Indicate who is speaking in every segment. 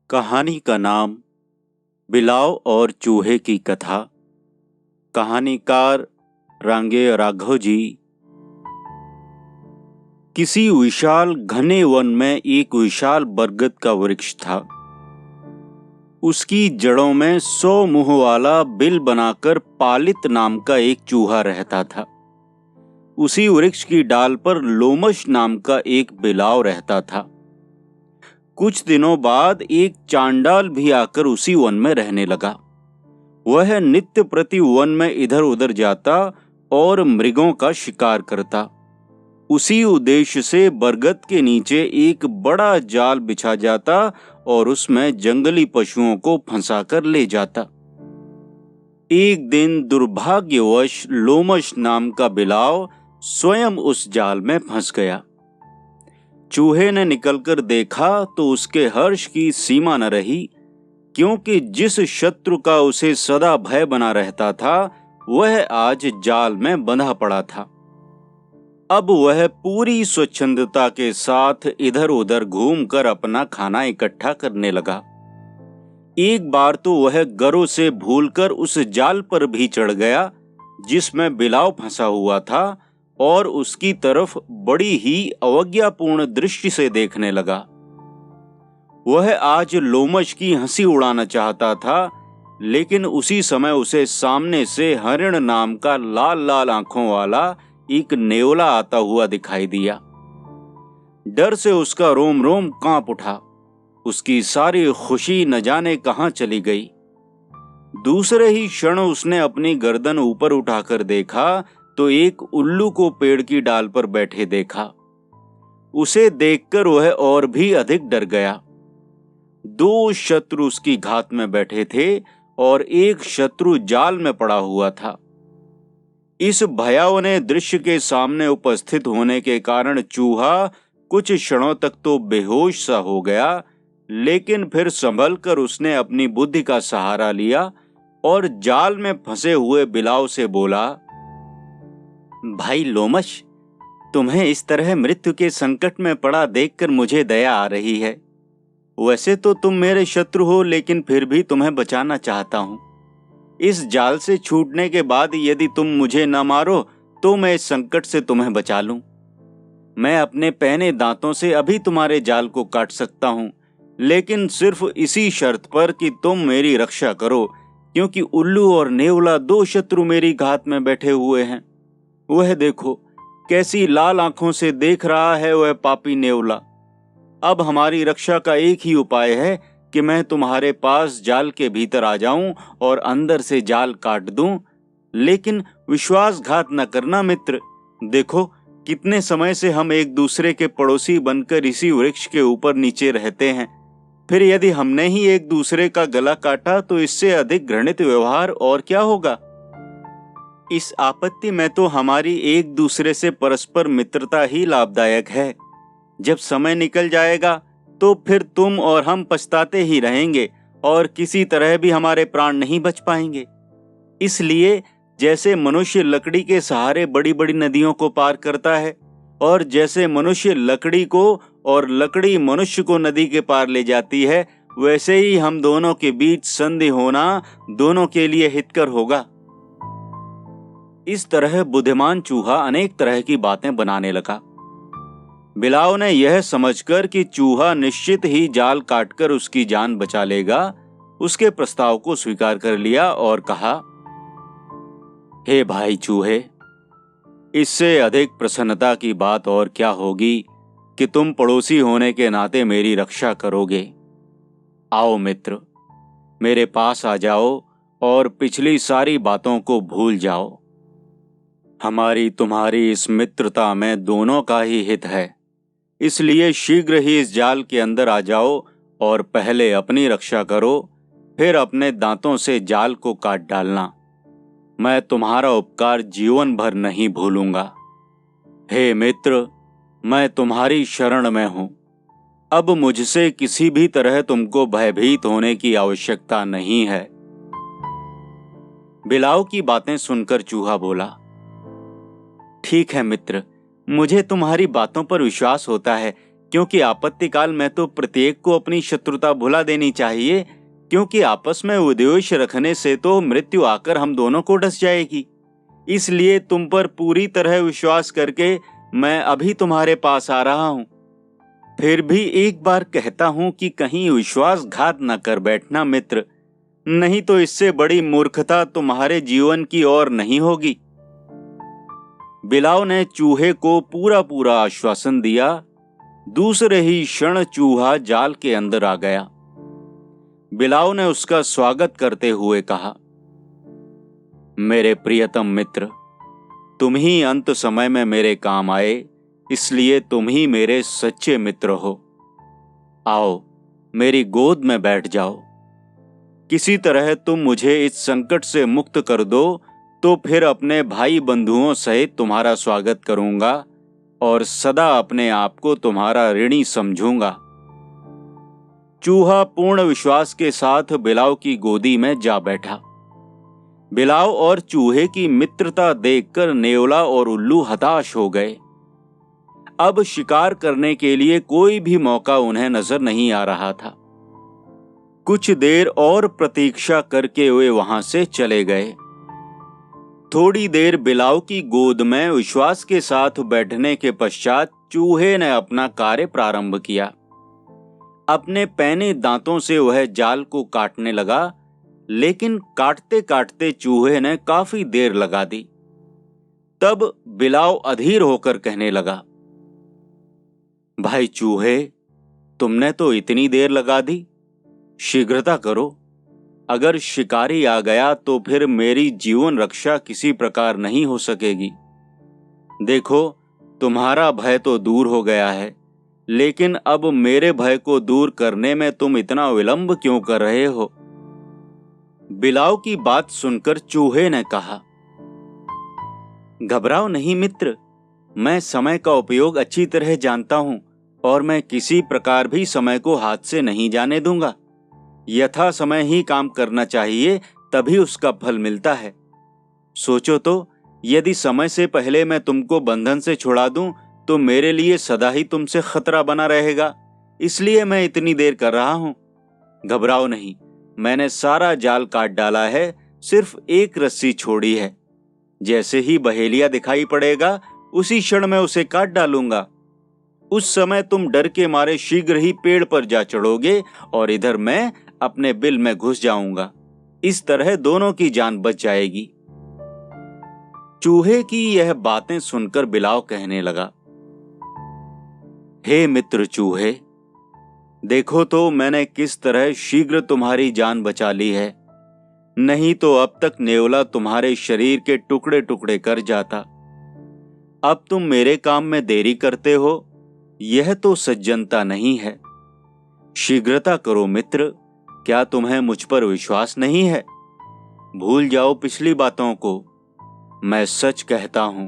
Speaker 1: कहानी का नाम बिलाव और चूहे की कथा। कहानीकार रांगे राघव जी। किसी विशाल घने वन में एक विशाल बरगद का वृक्ष था। उसकी जड़ों में 100 मुंह वाला बिल बनाकर पालित नाम का एक चूहा रहता था। उसी वृक्ष की डाल पर लोमश नाम का एक बिलाव रहता था। कुछ दिनों बाद एक चांडाल भी आकर उसी वन में रहने लगा। वह नित्य प्रति वन में इधर उधर जाता और मृगों का शिकार करता। उसी उद्देश्य से बरगद के नीचे एक बड़ा जाल बिछा जाता और उसमें जंगली पशुओं को फंसाकर ले जाता। एक दिन दुर्भाग्यवश लोमश नाम का बिलाव स्वयं उस जाल में फंस गया। चूहे ने निकलकर देखा तो उसके हर्ष की सीमा न रही, क्योंकि जिस शत्रु का उसे सदा भय बना रहता था वह आज जाल में बंधा पड़ा था। अब वह पूरी स्वच्छंदता के साथ इधर उधर घूमकर अपना खाना इकट्ठा करने लगा। एक बार तो वह गरों से भूलकर उस जाल पर भी चढ़ गया जिसमें बिलाव फंसा हुआ था और उसकी तरफ बड़ी ही अवज्ञापूर्ण दृष्टि से देखने लगा। वह आज लोमश की हंसी उड़ाना चाहता था, लेकिन उसी समय उसे सामने से हरिण नाम का लाल लाल आंखों वाला एक नेवला आता हुआ दिखाई दिया। डर से उसका रोम रोम कांप उठा। उसकी सारी खुशी न जाने कहां चली गई। दूसरे ही क्षण उसने अपनी गर्दन ऊपर उठाकर देखा तो एक उल्लू को पेड़ की डाल पर बैठे देखा। उसे देखकर वह और भी अधिक डर गया। 2 शत्रु उसकी घात में बैठे थे और एक शत्रु जाल में पड़ा हुआ था। इस भयावह दृश्य के सामने उपस्थित होने के कारण चूहा कुछ क्षणों तक तो बेहोश सा हो गया, लेकिन फिर संभलकर उसने अपनी बुद्धि का सहारा लिया और जाल में फंसे हुए बिलाव से बोला, भाई लोमश, तुम्हें इस तरह मृत्यु के संकट में पड़ा देखकर मुझे दया आ रही है। वैसे तो तुम मेरे शत्रु हो, लेकिन फिर भी तुम्हें बचाना चाहता हूं। इस जाल से छूटने के बाद यदि तुम मुझे न मारो तो मैं इस संकट से तुम्हें बचा लूं। मैं अपने पैने दांतों से अभी तुम्हारे जाल को काट सकता हूं, लेकिन सिर्फ इसी शर्त पर कि तुम मेरी रक्षा करो, क्योंकि उल्लू और नेवला 2 शत्रु मेरी घात में बैठे हुए हैं। वह देखो कैसी लाल आंखों से देख रहा है वह पापी नेवला। अब हमारी रक्षा का एक ही उपाय है कि मैं तुम्हारे पास जाल के भीतर आ जाऊं और अंदर से जाल काट दूं, लेकिन विश्वासघात न करना मित्र। देखो कितने समय से हम एक दूसरे के पड़ोसी बनकर इसी वृक्ष के ऊपर नीचे रहते हैं। फिर यदि हमने ही एक दूसरे का गला काटा तो इससे अधिक घृणित व्यवहार और क्या होगा। इस आपत्ति में तो हमारी एक दूसरे से परस्पर मित्रता ही लाभदायक है। जब समय निकल जाएगा तो फिर तुम और हम पछताते ही रहेंगे और किसी तरह भी हमारे प्राण नहीं बच पाएंगे। इसलिए जैसे मनुष्य लकड़ी के सहारे बड़ी बड़ी नदियों को पार करता है और जैसे मनुष्य लकड़ी को और लकड़ी मनुष्य को नदी के पार ले जाती है, वैसे ही हम दोनों के बीच संधि होना दोनों के लिए हितकर होगा। इस तरह बुद्धिमान चूहा अनेक तरह की बातें बनाने लगा। बिलाव ने यह समझकर कि चूहा निश्चित ही जाल काटकर उसकी जान बचा लेगा, उसके प्रस्ताव को स्वीकार कर लिया और कहा, हे भाई चूहे, इससे अधिक प्रसन्नता की बात और क्या होगी कि तुम पड़ोसी होने के नाते मेरी रक्षा करोगे। आओ मित्र, मेरे पास आ जाओ और पिछली सारी बातों को भूल जाओ। हमारी तुम्हारी इस मित्रता में दोनों का ही हित है, इसलिए शीघ्र ही इस जाल के अंदर आ जाओ और पहले अपनी रक्षा करो, फिर अपने दांतों से जाल को काट डालना। मैं तुम्हारा उपकार जीवन भर नहीं भूलूंगा। हे मित्र, मैं तुम्हारी शरण में हूं। अब मुझसे किसी भी तरह तुमको भयभीत होने की आवश्यकता नहीं है। बिलाव की बातें सुनकर चूहा बोला, ठीक है मित्र, मुझे तुम्हारी बातों पर विश्वास होता है क्योंकि आपत्ति काल में तो प्रत्येक को अपनी शत्रुता भुला देनी चाहिए, क्योंकि आपस में उद्देश रखने से तो मृत्यु आकर हम दोनों को डस जाएगी। इसलिए तुम पर पूरी तरह विश्वास करके मैं अभी तुम्हारे पास आ रहा हूं। फिर भी एक बार कहता हूं कि कहीं विश्वासघात न कर बैठना मित्र, नहीं तो इससे बड़ी मूर्खता तुम्हारे जीवन की और नहीं होगी। बिलाव ने चूहे को पूरा पूरा आश्वासन दिया। दूसरे ही क्षण चूहा जाल के अंदर आ गया। बिलाव ने उसका स्वागत करते हुए कहा, मेरे प्रियतम मित्र, तुम ही अंत समय में मेरे काम आए, इसलिए तुम ही मेरे सच्चे मित्र हो। आओ मेरी गोद में बैठ जाओ। किसी तरह तुम मुझे इस संकट से मुक्त कर दो तो फिर अपने भाई बंधुओं सहित तुम्हारा स्वागत करूंगा और सदा अपने आप को तुम्हारा ऋणी समझूंगा। चूहा पूर्ण विश्वास के साथ बिलाव की गोदी में जा बैठा। बिलाव और चूहे की मित्रता देखकर नेवला और उल्लू हताश हो गए। अब शिकार करने के लिए कोई भी मौका उन्हें नजर नहीं आ रहा था। कुछ देर और प्रतीक्षा करके वे वहां से चले गए। थोड़ी देर बिलाव की गोद में विश्वास के साथ बैठने के पश्चात चूहे ने अपना कार्य प्रारंभ किया। अपने पैने दांतों से वह जाल को काटने लगा, लेकिन काटते काटते चूहे ने काफी देर लगा दी। तब बिलाव अधीर होकर कहने लगा, भाई चूहे, तुमने तो इतनी देर लगा दी, शीघ्रता करो। अगर शिकारी आ गया तो फिर मेरी जीवन रक्षा किसी प्रकार नहीं हो सकेगी। देखो, तुम्हारा भय तो दूर हो गया है, लेकिन अब मेरे भय को दूर करने में तुम इतना विलंब क्यों कर रहे हो? बिलाव की बात सुनकर चूहे ने कहा, घबराओ नहीं मित्र, मैं समय का उपयोग अच्छी तरह जानता हूं और मैं किसी प्रकार भी समय को हाथ से नहीं जाने दूंगा। यथा समय ही काम करना चाहिए, तभी उसका फल मिलता है। सोचो तो, यदि समय से पहले मैं तुमको बंधन से छुड़ा दूं तो मेरे लिए सदा ही तुमसे खतरा बना रहेगा, इसलिए मैं इतनी देर कर रहा हूं। घबराओ नहीं, मैंने सारा जाल काट डाला है, सिर्फ एक रस्सी छोड़ी है। जैसे ही बहेलिया दिखाई पड़ेगा उसी क्षण में उसे काट डालूंगा। उस समय तुम डर के मारे शीघ्र ही पेड़ पर जा चढ़ोगे और इधर मैं अपने बिल में घुस जाऊंगा। इस तरह दोनों की जान बच जाएगी। चूहे की यह बातें सुनकर बिलाव कहने लगा, हे मित्र चूहे, देखो तो मैंने किस तरह शीघ्र तुम्हारी जान बचा ली है, नहीं तो अब तक नेवला तुम्हारे शरीर के टुकड़े टुकड़े कर जाता। अब तुम मेरे काम में देरी करते हो, यह तो सज्जनता नहीं है। शीघ्रता करो मित्र, क्या तुम्हें मुझ पर विश्वास नहीं है? भूल जाओ पिछली बातों को। मैं सच कहता हूं,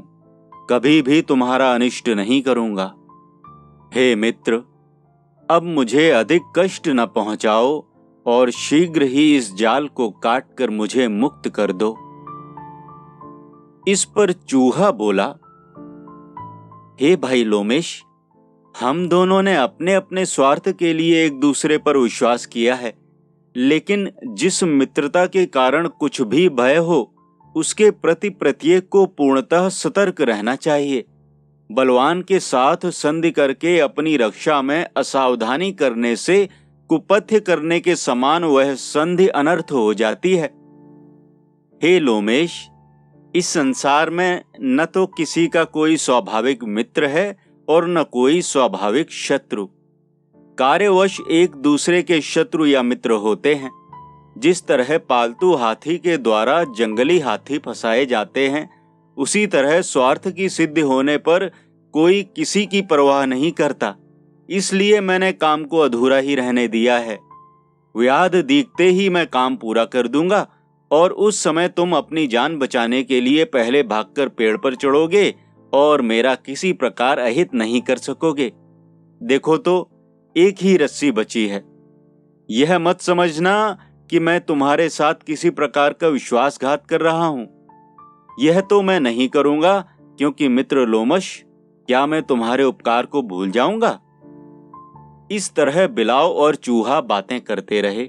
Speaker 1: कभी भी तुम्हारा अनिष्ट नहीं करूंगा। हे मित्र, अब मुझे अधिक कष्ट न पहुंचाओ और शीघ्र ही इस जाल को काटकर मुझे मुक्त कर दो। इस पर चूहा बोला, हे भाई लोमेश, हम दोनों ने अपने अपने स्वार्थ के लिए एक दूसरे पर विश्वास किया है, लेकिन जिस मित्रता के कारण कुछ भी भय हो, उसके प्रति प्रत्येक को पूर्णतः सतर्क रहना चाहिए। बलवान के साथ संधि करके अपनी रक्षा में असावधानी करने से कुपथ्य करने के समान वह संधि अनर्थ हो जाती है। हे लोमेश, इस संसार में न तो किसी का कोई स्वाभाविक मित्र है और न कोई स्वाभाविक शत्रु। कार्यवश एक दूसरे के शत्रु या मित्र होते हैं। जिस तरह पालतू हाथी के द्वारा जंगली हाथी फंसाए जाते हैं, उसी तरह स्वार्थ की सिद्धि होने पर कोई किसी की परवाह नहीं करता। इसलिए मैंने काम को अधूरा ही रहने दिया है। व्याध दिखते ही मैं काम पूरा कर दूंगा और उस समय तुम अपनी जान बचाने के लिए पहले भागकर पेड़ पर चढ़ोगे और मेरा किसी प्रकार अहित नहीं कर सकोगे। देखो तो, एक ही रस्सी बची है। यह मत समझना कि मैं तुम्हारे साथ किसी प्रकार का विश्वासघात कर रहा हूं। यह तो मैं नहीं करूंगा, क्योंकि मित्र लोमश, क्या मैं तुम्हारे उपकार को भूल जाऊंगा? इस तरह बिलाव और चूहा बातें करते रहे।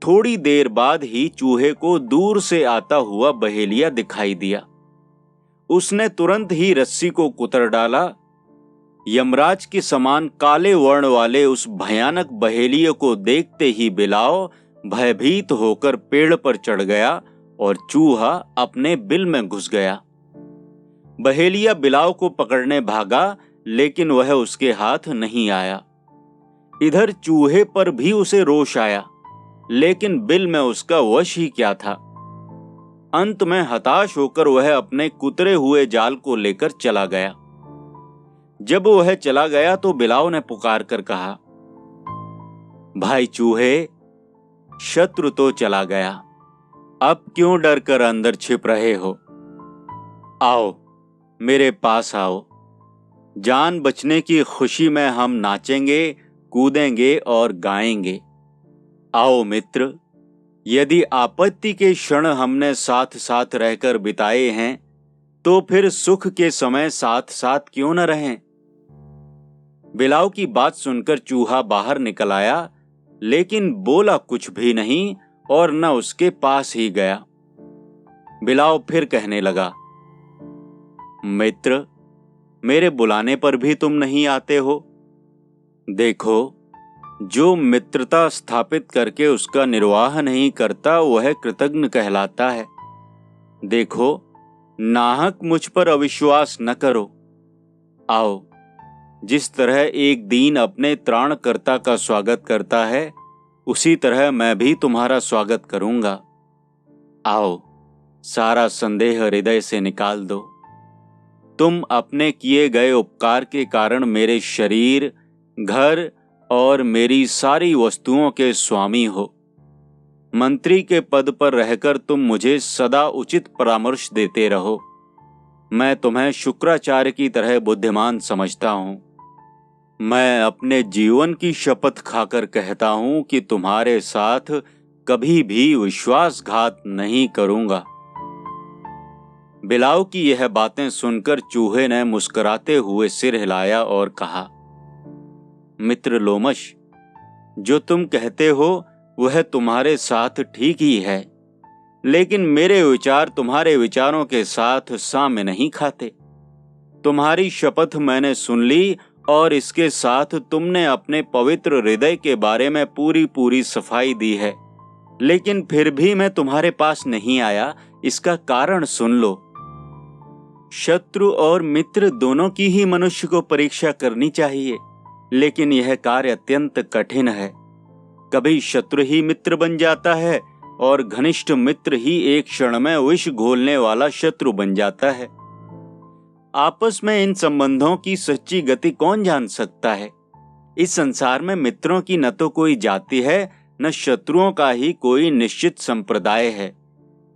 Speaker 1: थोड़ी देर बाद ही चूहे को दूर से आता हुआ बहेलिया दिखाई दिया। उसने तुरंत ही रस्सी को कुतर डाला। यमराज के समान काले वर्ण वाले उस भयानक बहेलिये को देखते ही बिलाव भयभीत होकर पेड़ पर चढ़ गया और चूहा अपने बिल में घुस गया। बहेलिया बिलाव को पकड़ने भागा, लेकिन वह उसके हाथ नहीं आया। इधर चूहे पर भी उसे रोष आया, लेकिन बिल में उसका वश ही क्या था। अंत में हताश होकर वह अपने कुतरे हुए जाल को लेकर चला गया। जब वह चला गया तो बिलाव ने पुकार कर कहा, भाई चूहे, शत्रु तो चला गया, अब क्यों डर कर अंदर छिप रहे हो? आओ, मेरे पास आओ। जान बचने की खुशी में हम नाचेंगे, कूदेंगे और गाएंगे। आओ मित्र, यदि आपत्ति के क्षण हमने साथ साथ रहकर बिताए हैं, तो फिर सुख के समय साथ साथ क्यों न रहें? बिलाव की बात सुनकर चूहा बाहर निकल आया, लेकिन बोला कुछ भी नहीं और न उसके पास ही गया। बिलाव फिर कहने लगा, मित्र, मेरे बुलाने पर भी तुम नहीं आते हो। देखो, जो मित्रता स्थापित करके उसका निर्वाह नहीं करता वह कृतघ्न कहलाता है। देखो, नाहक मुझ पर अविश्वास न करो। आओ, जिस तरह एक दीन अपने त्राणकर्ता का स्वागत करता है, उसी तरह मैं भी तुम्हारा स्वागत करूंगा। आओ, सारा संदेह हृदय से निकाल दो। तुम अपने किए गए उपकार के कारण मेरे शरीर, घर और मेरी सारी वस्तुओं के स्वामी हो। मंत्री के पद पर रहकर तुम मुझे सदा उचित परामर्श देते रहो। मैं तुम्हें शुक्राचार्य की तरह बुद्धिमान समझता हूं। मैं अपने जीवन की शपथ खाकर कहता हूं कि तुम्हारे साथ कभी भी विश्वासघात नहीं करूंगा। बिलाव की यह बातें सुनकर चूहे ने मुस्कुराते हुए सिर हिलाया और कहा, मित्र लोमश, जो तुम कहते हो वह तुम्हारे साथ ठीक ही है, लेकिन मेरे विचार तुम्हारे विचारों के साथ साम्य नहीं खाते। तुम्हारी शपथ मैंने सुन ली और इसके साथ तुमने अपने पवित्र हृदय के बारे में पूरी पूरी सफाई दी है, लेकिन फिर भी मैं तुम्हारे पास नहीं आया। इसका कारण सुन लो। शत्रु और मित्र दोनों की ही मनुष्य को परीक्षा करनी चाहिए, लेकिन यह कार्य अत्यंत कठिन है। कभी शत्रु ही मित्र बन जाता है और घनिष्ठ मित्र ही एक क्षण में विष घोलने वाला शत्रु बन जाता है। आपस में इन संबंधों की सच्ची गति कौन जान सकता है? इस संसार में मित्रों की न तो कोई जाति है, न शत्रुओं का ही कोई निश्चित संप्रदाय है।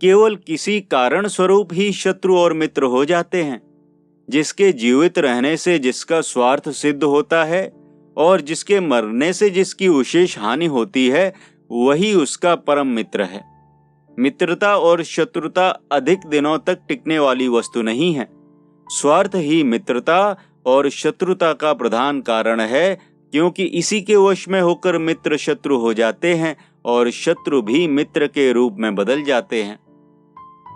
Speaker 1: केवल किसी कारण स्वरूप ही शत्रु और मित्र हो जाते हैं। जिसके जीवित रहने से जिसका स्वार्थ सिद्ध होता है और जिसके मरने से जिसकी विशेष हानि होती है, वही उसका परम मित्र है। मित्रता और शत्रुता अधिक दिनों तक टिकने वाली वस्तु नहीं है। स्वार्थ ही मित्रता और शत्रुता का प्रधान कारण है, क्योंकि इसी के वश में होकर मित्र शत्रु हो जाते हैं और शत्रु भी मित्र के रूप में बदल जाते हैं।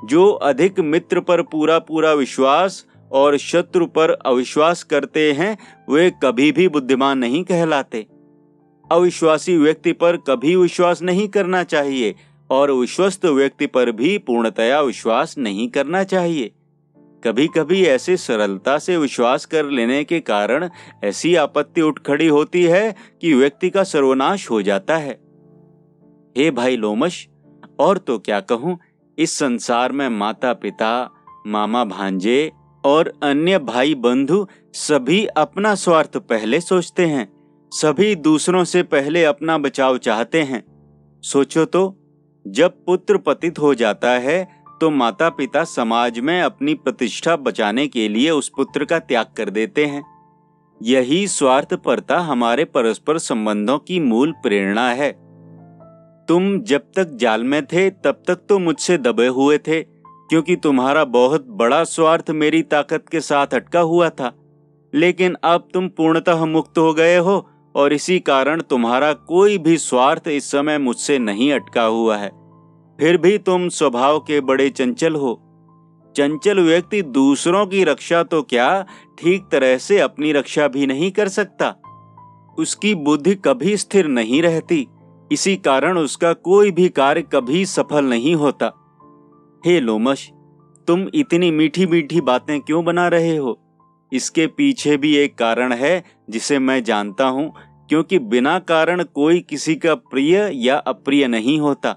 Speaker 1: जो अधिक मित्र पर पूरा पूरा विश्वास और शत्रु पर अविश्वास करते हैं, वे कभी भी बुद्धिमान नहीं कहलाते। अविश्वासी व्यक्ति पर कभी विश्वास नहीं करना चाहिए और विश्वस्त व्यक्ति पर भी पूर्णतया विश्वास नहीं करना चाहिए। कभी कभी ऐसे सरलता से विश्वास कर लेने के कारण ऐसी आपत्ति उठ खड़ी होती है कि व्यक्ति का सर्वनाश हो जाता है। हे भाई लोमश, और तो क्या कहूं, इस संसार में माता पिता, मामा भांजे और अन्य भाई बंधु सभी अपना स्वार्थ पहले सोचते हैं। सभी दूसरों से पहले अपना बचाव चाहते हैं। सोचो तो, जब पुत्र पतित हो जाता है तो माता पिता समाज में अपनी प्रतिष्ठा बचाने के लिए उस पुत्र का त्याग कर देते हैं। यही स्वार्थपरता हमारे परस्पर संबंधों की मूल प्रेरणा है। तुम जब तक जाल में थे तब तक तो मुझसे दबे हुए थे, क्योंकि तुम्हारा बहुत बड़ा स्वार्थ मेरी ताकत के साथ अटका हुआ था। लेकिन अब तुम पूर्णतः मुक्त हो गए हो और इसी कारण तुम्हारा कोई भी स्वार्थ इस समय मुझसे नहीं अटका हुआ है। फिर भी तुम स्वभाव के बड़े चंचल हो। चंचल व्यक्ति दूसरों की रक्षा तो क्या, ठीक तरह से अपनी रक्षा भी नहीं कर सकता। उसकी बुद्धि कभी स्थिर नहीं रहती, इसी कारण उसका कोई भी कार्य कभी सफल नहीं होता। हे लोमश, तुम इतनी मीठी मीठी बातें क्यों बना रहे हो? इसके पीछे भी एक कारण है जिसे मैं जानता हूं, क्योंकि बिना कारण कोई किसी का प्रिय या अप्रिय नहीं होता।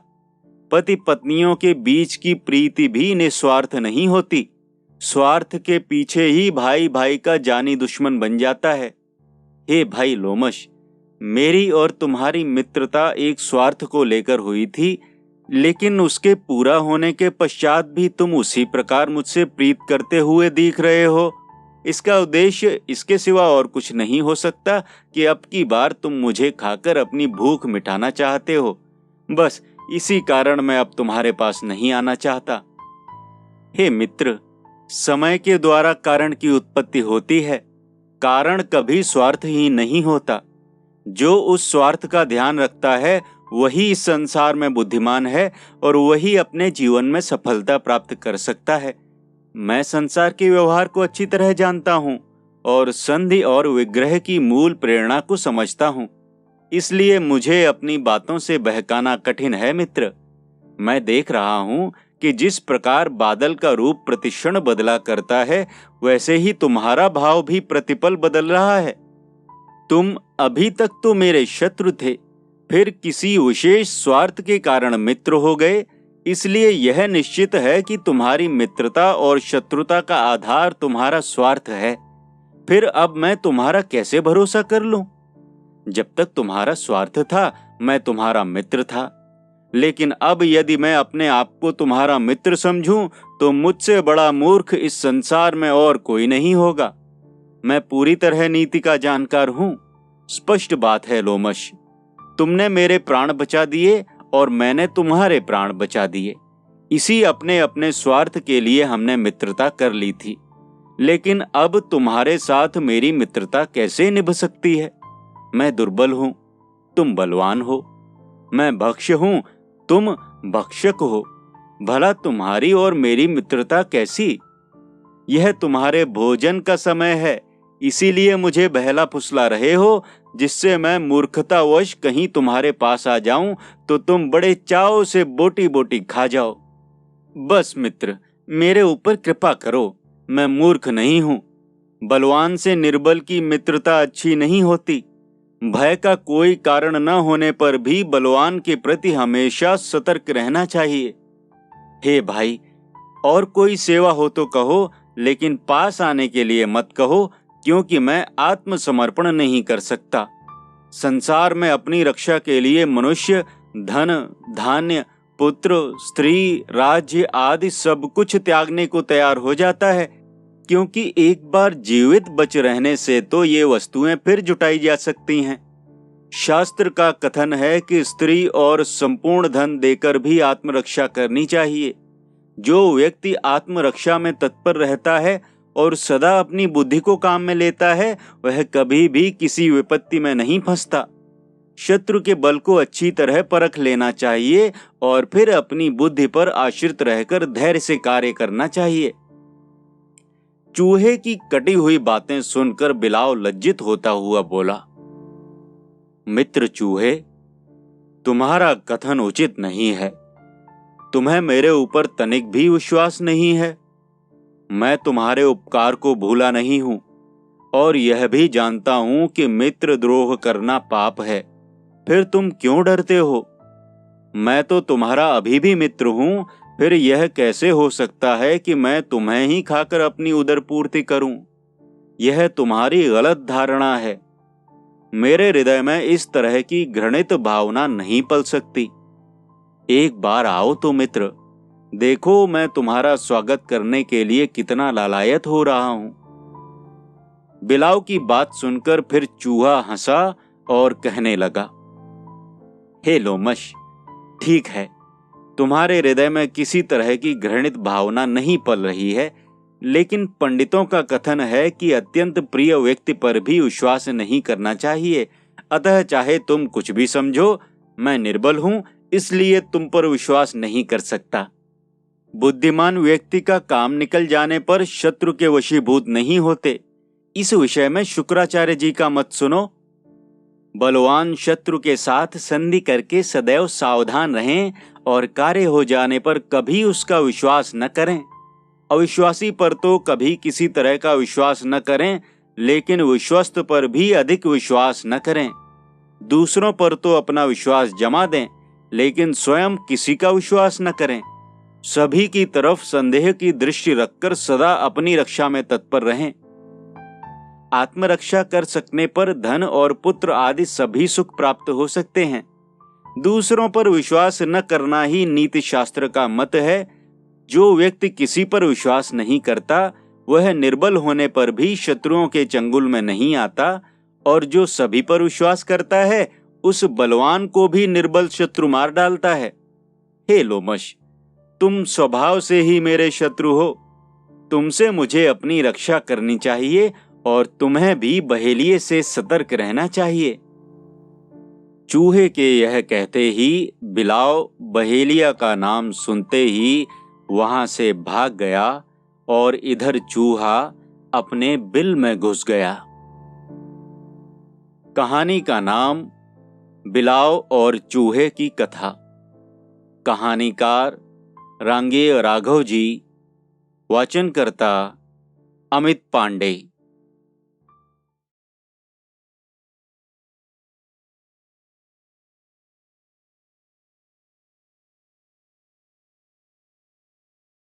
Speaker 1: पति पत्नियों के बीच की प्रीति भी निस्वार्थ नहीं होती। स्वार्थ के पीछे ही भाई भाई का जानी दुश्मन बन जाता है। हे भाई लोमश, मेरी और तुम्हारी मित्रता एक स्वार्थ को लेकर हुई थी, लेकिन उसके पूरा होने के पश्चात भी तुम उसी प्रकार मुझसे प्रीत करते हुए दिख रहे हो। इसका उद्देश्य इसके सिवा और कुछ नहीं हो सकता कि अब की बार तुम मुझे खाकर अपनी भूख मिटाना चाहते हो। बस इसी कारण मैं अब तुम्हारे पास नहीं आना चाहता। हे मित्र, समय के द्वारा कारण की उत्पत्ति होती है। कारण कभी स्वार्थ ही नहीं होता। जो उस स्वार्थ का ध्यान रखता है वही इस संसार में बुद्धिमान है और वही अपने जीवन में सफलता प्राप्त कर सकता है। मैं संसार के व्यवहार को अच्छी तरह जानता हूँ और संधि और विग्रह की मूल प्रेरणा को समझता हूँ। इसलिए मुझे अपनी बातों से बहकाना कठिन है मित्र। मैं देख रहा हूँ कि जिस प्रकार बादल का रूप प्रतिक्षण बदला करता है, वैसे ही तुम्हारा भाव भी प्रतिपल बदल रहा है। तुम अभी तक तो मेरे शत्रु थे, फिर किसी विशेष स्वार्थ के कारण मित्र हो गए। इसलिए यह निश्चित है कि तुम्हारी मित्रता और शत्रुता का आधार तुम्हारा स्वार्थ है। फिर अब मैं तुम्हारा कैसे भरोसा कर लूं? जब तक तुम्हारा स्वार्थ था मैं तुम्हारा मित्र था, लेकिन अब यदि मैं अपने आप को तुम्हारा मित्र समझूं तो मुझसे बड़ा मूर्ख इस संसार में और कोई नहीं होगा। मैं पूरी तरह नीति का जानकार हूं। स्पष्ट बात है लोमश, तुमने मेरे प्राण बचा दिए और मैंने तुम्हारे प्राण बचा दिए। इसी अपने अपने स्वार्थ के लिए हमने मित्रता कर ली थी, लेकिन अब तुम्हारे साथ मेरी मित्रता कैसे निभ सकती है? मैं दुर्बल हूं, तुम बलवान हो। मैं भक्ष्य हूं, तुम भक्षक हो। भला तुम्हारी और मेरी मित्रता कैसी? यह तुम्हारे भोजन का समय है, इसीलिए मुझे बहला फुसला रहे हो, जिससे मैं मूर्खतावश कहीं तुम्हारे पास आ जाऊं तो तुम बड़े चाव से बोटी बोटी खा जाओ। बस मित्र, मेरे ऊपर कृपा करो। मैं मूर्ख नहीं हूं। बलवान से निर्बल की मित्रता अच्छी नहीं होती। भय का कोई कारण न होने पर भी बलवान के प्रति हमेशा सतर्क रहना चाहिए। हे भाई, और कोई सेवा हो तो कहो, लेकिन पास आने के लिए मत कहो, क्योंकि मैं आत्मसमर्पण नहीं कर सकता। संसार में अपनी रक्षा के लिए मनुष्य धन, धान्य, पुत्र, स्त्री, राज्य आदि सब कुछ त्यागने को तैयार हो जाता है, क्योंकि एक बार जीवित बच रहने से तो ये वस्तुएं फिर जुटाई जा सकती हैं। शास्त्र का कथन है कि स्त्री और संपूर्ण धन देकर भी आत्मरक्षा करनी चाहिए। जो व्यक्ति आत्मरक्षा में तत्पर रहता है और सदा अपनी बुद्धि को काम में लेता है, वह कभी भी किसी विपत्ति में नहीं फंसता। शत्रु के बल को अच्छी तरह परख लेना चाहिए और फिर अपनी बुद्धि पर आश्रित रहकर धैर्य से कार्य करना चाहिए। चूहे की कटी हुई बातें सुनकर बिलाव लज्जित होता हुआ बोला, मित्र चूहे, तुम्हारा कथन उचित नहीं है। तुम्हें मेरे ऊपर तनिक भी विश्वास नहीं है। मैं तुम्हारे उपकार को भूला नहीं हूं और यह भी जानता हूं कि मित्र द्रोह करना पाप है। फिर तुम क्यों डरते हो? मैं तो तुम्हारा अभी भी मित्र हूं। फिर यह कैसे हो सकता है कि मैं तुम्हें ही खाकर अपनी उदर पूर्ति करूं? यह तुम्हारी गलत धारणा है। मेरे हृदय में इस तरह की घृणित भावना नहीं पल सकती। एक बार आओ तो मित्र, देखो मैं तुम्हारा स्वागत करने के लिए कितना लालायत हो रहा हूं। बिलाव की बात सुनकर फिर चूहा हंसा और कहने लगा, हे लोमश, ठीक है, तुम्हारे हृदय में किसी तरह की घृणित भावना नहीं पल रही है, लेकिन पंडितों का कथन है कि अत्यंत प्रिय व्यक्ति पर भी विश्वास नहीं करना चाहिए, अतः चाहे तुम कुछ भी समझो, मैं निर्बल हूं, इसलिए तुम पर विश्वास नहीं कर सकता। बुद्धिमान व्यक्ति का काम निकल जाने पर शत्रु के वशीभूत नहीं होते। इस विषय में शुक्राचार्य जी का मत सुनो। बलवान शत्रु के साथ संधि करके सदैव सावधान रहें और कार्य हो जाने पर कभी उसका विश्वास न करें। अविश्वासी पर तो कभी किसी तरह का विश्वास न करें, लेकिन विश्वस्त पर भी अधिक विश्वास न करें। दूसरों पर तो अपना विश्वास जमा दें, लेकिन स्वयं किसी का विश्वास न करें। सभी की तरफ संदेह की दृष्टि रखकर सदा अपनी रक्षा में तत्पर रहें। आत्मरक्षा कर सकने पर धन और पुत्र आदि सभी सुख प्राप्त हो सकते हैं। दूसरों पर विश्वास न करना ही नीति शास्त्र का मत है। जो व्यक्ति किसी पर विश्वास नहीं करता, वह निर्बल होने पर भी शत्रुओं के चंगुल में नहीं आता, और जो सभी पर विश्वास करता है, उस बलवान को भी निर्बल शत्रु मार डालता है। हे लोमश, तुम स्वभाव से ही मेरे शत्रु हो। तुमसे मुझे अपनी रक्षा करनी चाहिए और तुम्हें भी बहेलिये से सतर्क रहना चाहिए। चूहे के यह कहते ही बिलाव बहेलिया का नाम सुनते ही वहां से भाग गया और इधर चूहा अपने बिल में घुस गया। कहानी का नाम बिलाव और चूहे की कथा। कहानीकार रांगेय राघव जी। वाचनकर्ता अमित पांडे।